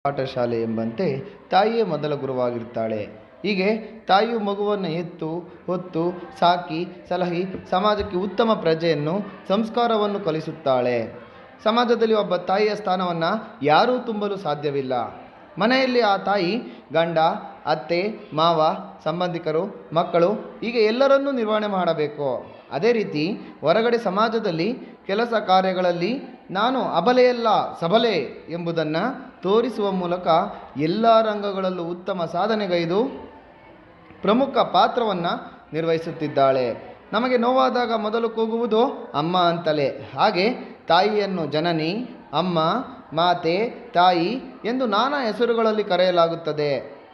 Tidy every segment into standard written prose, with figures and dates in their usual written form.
ಪಾಠಶಾಲೆ ಎಂಬಂತೆ ತಾಯಿಯೇ ಮೊದಲ ಗುರುವಾಗಿರ್ತಾಳೆ. ಹೀಗೆ ತಾಯಿಯು ಮಗುವನ್ನು ಹೊತ್ತು ಸಾಕಿ ಸಲಹಿ ಸಮಾಜಕ್ಕೆ ಉತ್ತಮ ಪ್ರಜೆಯನ್ನು ಸಂಸ್ಕಾರವನ್ನು ಕಲಿಸುತ್ತಾಳೆ. ಸಮಾಜದಲ್ಲಿ ಒಬ್ಬ ತಾಯಿಯ ಸ್ಥಾನವನ್ನು ಯಾರೂ ತುಂಬಲು ಸಾಧ್ಯವಿಲ್ಲ. ಮನೆಯಲ್ಲಿ ಆ ತಾಯಿ ಗಂಡ, ಅತ್ತೆ, ಮಾವ, ಸಂಬಂಧಿಕರು, ಮಕ್ಕಳು ಹೀಗೆ ಎಲ್ಲರನ್ನೂ ನಿರ್ವಹಣೆ ಮಾಡಬೇಕು. ಅದೇ ರೀತಿ ಹೊರಗಡೆ ಸಮಾಜದಲ್ಲಿ ಕೆಲಸ ಕಾರ್ಯಗಳಲ್ಲಿ ನಾನು ಅಬಲೆಯಲ್ಲ ಸಬಲೆ ಎಂಬುದನ್ನು ತೋರಿಸುವ ಮೂಲಕ ಎಲ್ಲ ರಂಗಗಳಲ್ಲೂ ಉತ್ತಮ ಸಾಧನೆಗೈದು ಪ್ರಮುಖ ಪಾತ್ರವನ್ನು ನಿರ್ವಹಿಸುತ್ತಿದ್ದಾಳೆ. ನಮಗೆ ನೋವಾದಾಗ ಮೊದಲು ಕೂಗುವುದು ಅಮ್ಮ ಅಂತಲೇ. ಹಾಗೆ ತಾಯಿಯನ್ನು ಜನನಿ, ಅಮ್ಮ, ಮಾತೆ, ತಾಯಿ ಎಂದು ನಾನಾ ಹೆಸರುಗಳಲ್ಲಿ ಕರೆಯಲಾಗುತ್ತದೆ.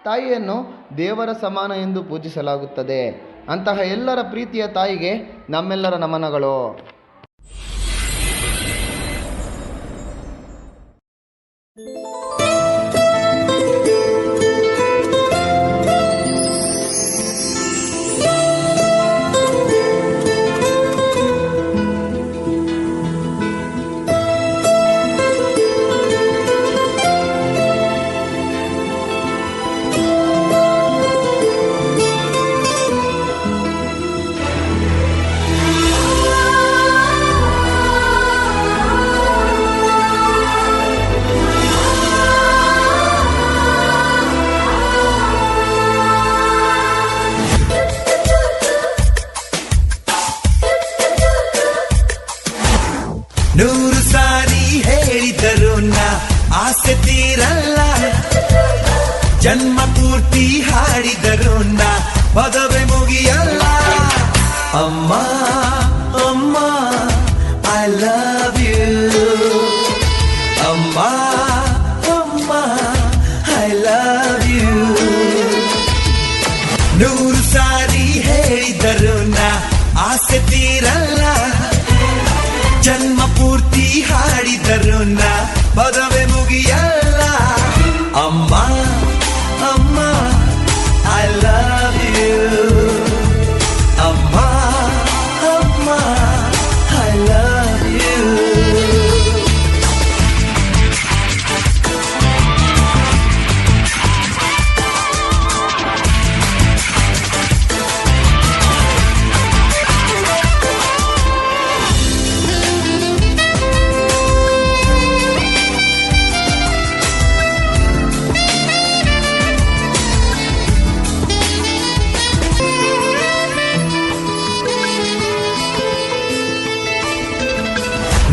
ತಾಯಿಯನ್ನು ದೇವರ ಸಮಾನ ಎಂದು ಪೂಜಿಸಲಾಗುತ್ತದೆ. ಅಂತಹ ಎಲ್ಲರ ಪ್ರೀತಿಯ ತಾಯಿಗೆ ನಮ್ಮೆಲ್ಲರ ನಮನಗಳು. ನೂರು ಸಾರಿ ಹೇಳಿದರು ನಾ ಆಸೆ ತೀರಲ್ಲ, ಜನ್ಮ ಪೂರ್ತಿ ಹಾಡಿದರು ನಾ ಪದವೇ ಮುಗಿಯಲ್ಲ. ಅಮ್ಮ ಅಮ್ಮ ಐ ಲವ್ ಯು, ಅಮ್ಮ ಅಮ್ಮ ಐ ಲವ್ ಯು. ನೂರು ಸಾರಿ ಹೇಳಿದರು ನಾ ಆಸೆ ತೀರಲ್ಲ, ಜನ್ಮ ಪೂರ್ತಿ ಹಾಡಿದರು ನಾ ಪದವೇ ಮುಗಿಯಲ್ಲ. ಅಮ್ಮ ಅಮ್ಮ ಐ ಲವ್ ಯು, ಅಮ್ಮ ಅಮ್ಮ ಐ ಲವ್ ಯು.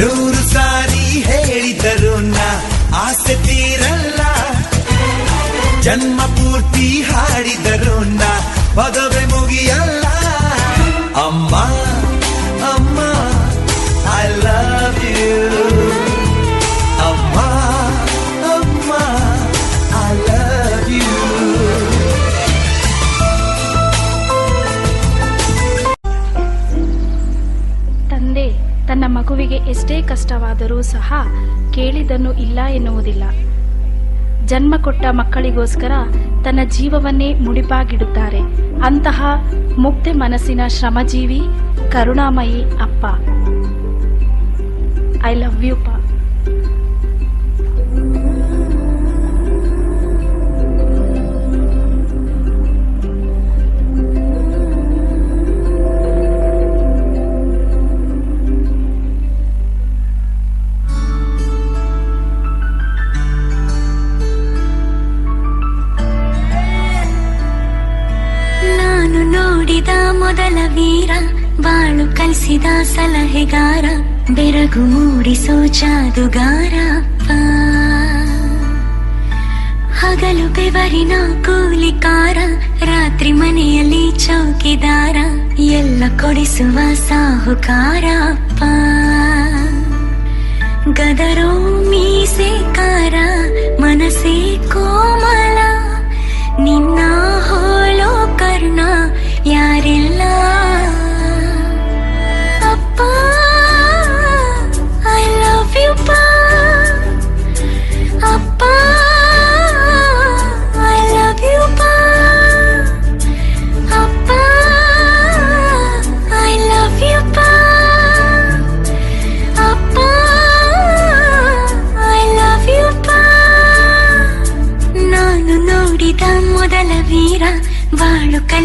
ನೂರು ಸಾರಿ ಹೇಳಿದರು ನಾ ಆಸೆ ತೀರಲ್ಲ, ಜನ್ಮ ಪೂರ್ತಿ ಹಾಡಿದರು ನಾ ಪದವೇ ಮುಗಿಯಲ್ಲ. ಅಮ್ಮ ಅಮ್ಮ ಐ ಲವ್ ಯು, ಅಮ್ಮ ಅಮ್ಮ ಐ ಲವ್ ಯು. ತಂದೆ ತನ್ನ ಮಗುವಿಗೆ ಎಷ್ಟೇ ಕಷ್ಟವಾದರೂ ಸಹ ಕೇಳಿದನ್ನು ಇಲ್ಲ ಎನ್ನುವುದಿಲ್ಲ. ಜನ್ಮ ಕೊಟ್ಟ ಮಕ್ಕಳಿಗೋಸ್ಕರ ತನ್ನ ಜೀವವನ್ನೇ ಮುಡಿಪಾಗಿಡುತ್ತಾರೆ. ಅಂತಹ ಮುಗ್ಧ ಮನಸ್ಸಿನ ಶ್ರಮಜೀವಿ ಕರುಣಾಮಯಿ ಅಪ್ಪ. ಐ ಲವ್ ಯು ಪಾ. ನೋಡಿದ ಮೊದಲ ವೀರ, ಬಾಳು ಕಲಿಸಿದ ಸಲಹೆಗಾರ, ಬೆರಗು ಮೂಡಿಸೋ ಜಾದುಗಾರ ಅಪ್ಪ. ಹಗಲು ಬೆವರಿನ ಕೂಲಿಕಾರ, ರಾತ್ರಿ ಮನೆಯಲ್ಲಿ ಚೌಕಿದಾರ, ಎಲ್ಲ ಕೊಡಿಸುವ ಸಾಹುಕಾರ ಅಪ್ಪ. ಗದರೋ ಮೀಸೆಕಾರ, ಮನಸ್ಸೇ ಕೋಮಲ, ನಿನ್ನ ಹೋಲೋ ಕರ್ಣ ಯಾರಿಲ್ಲ ಅಪ್ಪ. ಐ ಲವ್ ಯು ಪಾ, ಅಪ್ಪ ಐ ಲವ್ ಯು ಪಾ, ಅಪ್ಪ ಐ ಲವ್ ಯು ಪಾ, ಅಪ್ಪ ಐ ಲವ್ ಯು ಪಾ.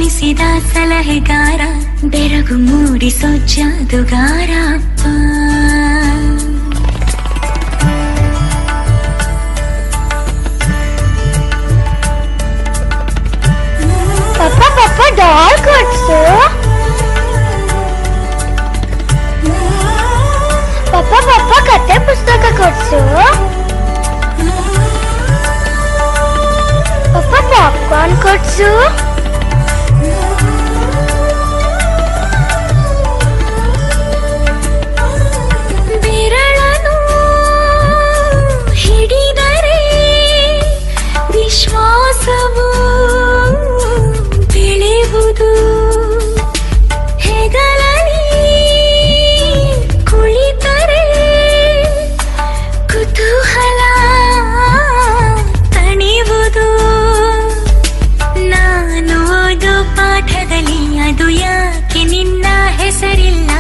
ಕಲಿಸಿದ ಸಲಹೆಗಾರ, ಬೆರಗು ಮೂಡಿಸೋ ಜಾದುಗಾರ ಅಪ್ಪ. ಪಪ್ಪ ಪಪ್ಪ ಡಾಲ್ ಕೊಡ್ಸು. ಪಪ್ಪ ಪಪ್ಪ ಕತೆ ಪುಸ್ತಕ ಕೊಡ್ಸು. ಪಪ್ಪ ಪಾಪ್ಕಾರ್ನ್ ಕೊಡ್ಸು. ಬೆರಳನು ಹಿಡಿದರೆ ವಿಶ್ವಾಸವು ಬೆಳೆಯುವುದು. ಹೆಗಲಲ್ಲಿ ಕುಳಿತರೆ ಕುತೂಹಲ ತಣಿವುದು. ನಾನು ಓದೋ ಪಾಠದಲ್ಲಿ ಅದು ಯಾಕೆ ನಿನ್ನ ಹೆಸರಿಲ್ಲ,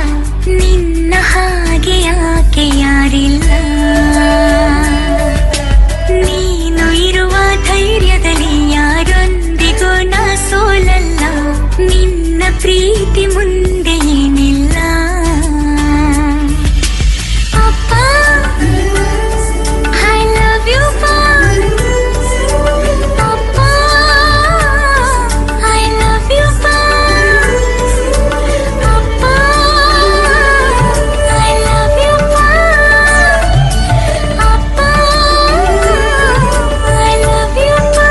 ನಿನ್ನ ಹಾಗೆ ಯಾಕೆ ಯಾರಿಲ್ಲ. ನೀನು ಇರುವ ಧೈರ್ಯದಲ್ಲಿ ಯಾರೊಂದಿಗೂ ನಾ ಸೋಲಲ್ಲ, ನಿನ್ನ ಪ್ರೀತಿ ಮುಂದೆ ಏನಿಲ್ಲ. ಅಪ್ಪ ಐ ಲವ್ ಯು ಪಾ. ಅಪ್ಪ ಐ ಲವ್ ಯು ಪಾ. ಅಪ್ಪ ಐ ಲವ್ ಯು ಪಾ. ಅಪ್ಪ ಐ ಲವ್ ಯು ಪಾ.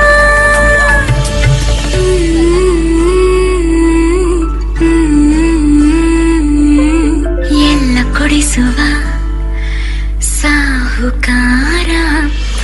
ಎಲ್ಲ ಕೊಡಿಸುವ ಸಾಹುಕಾರ ಅಪ್ಪ.